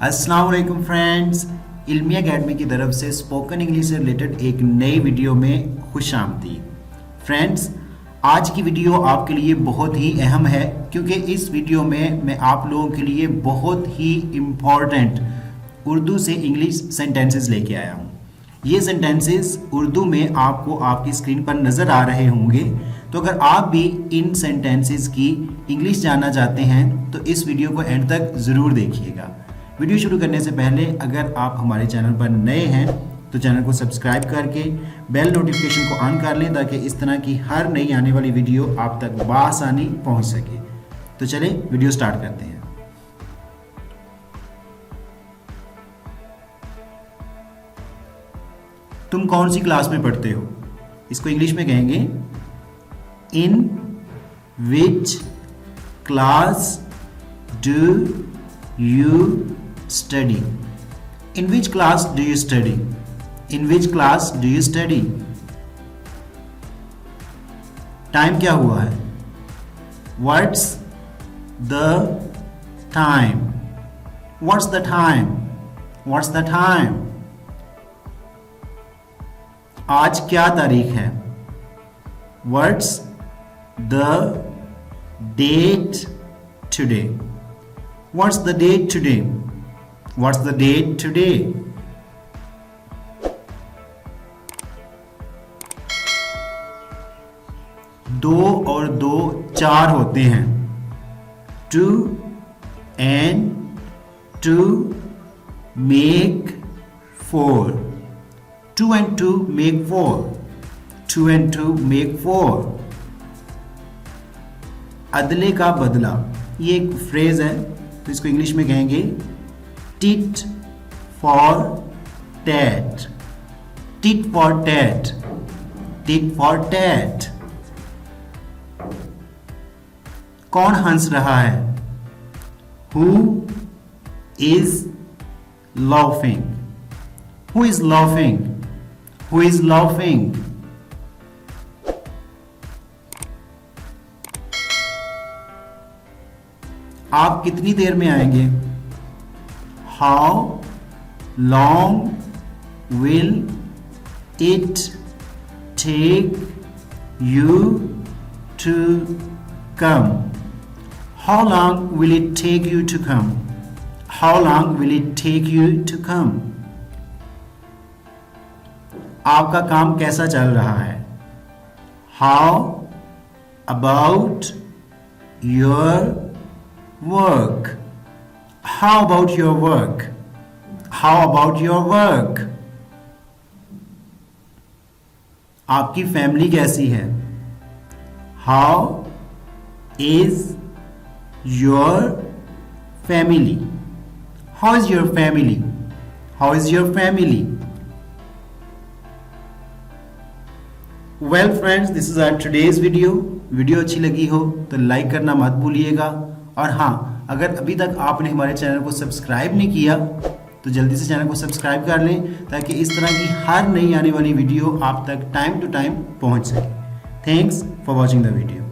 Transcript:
अस्सलाम वालेकुम फ्रेंड्स, इल्मी एकेडमी की तरफ से स्पोकन इंग्लिश से रिलेटेड एक नई वीडियो में खुश आमदीद। फ्रेंड्स, आज की वीडियो आपके लिए बहुत ही अहम है क्योंकि इस वीडियो में मैं आप लोगों के लिए बहुत ही इम्पॉर्टेंट उर्दू से इंग्लिश सेंटेंसेस लेके आया हूँ। ये सेंटेंसेस उर्दू में आपको आपकी स्क्रीन पर नज़र आ रहे होंगे। तो अगर आप भी इन सेंटेंसेस की इंग्लिश जानना चाहते हैं तो इस वीडियो को एंड तक ज़रूर देखिएगा। वीडियो शुरू करने से पहले अगर आप हमारे चैनल पर नए हैं तो चैनल को सब्सक्राइब करके बेल नोटिफिकेशन को ऑन कर लें ताकि इस तरह की हर नई आने वाली वीडियो आप तक बआसानी पहुंच सके। तो चलें वीडियो स्टार्ट करते हैं। तुम कौन सी क्लास में पढ़ते हो? इसको इंग्लिश में कहेंगे in which class do you study. In which class do you study? In which class do you study? Time क्या हुआ है? What's the time? What's the time? What's the time? आज क्या तारीख है? What's the date today? What's the date today? What's the date today? दो और दो चार होते हैं। 2 and 2 make 4. 2 and 2 make 4. 2 and 2 make 4. अदले का बदला, ये एक फ्रेज है तो इसको इंग्लिश में कहेंगे tit for tat. Tit for tat. Tit for tat. कौन हंस रहा है? Who is laughing? Who is laughing? Who is laughing? आप कितनी देर में आएंगे? How long will it take you to come? How long will it take you to come? How long will it take you to come? आपका काम कैसा चल रहा है? How about your work? How about your work? How about your work? आपकी family कैसी है? How is your family? How is your family? How is your family? Well friends, this is our today's video. Video अच्छी लगी हो तो like करना मत भूलिएगा। और हाँ, अगर अभी तक आपने हमारे चैनल को सब्सक्राइब नहीं किया तो जल्दी से चैनल को सब्सक्राइब कर लें ताकि इस तरह की हर नई आने वाली वीडियो आप तक टाइम टू टाइम पहुंच सके। Thanks for watching the video.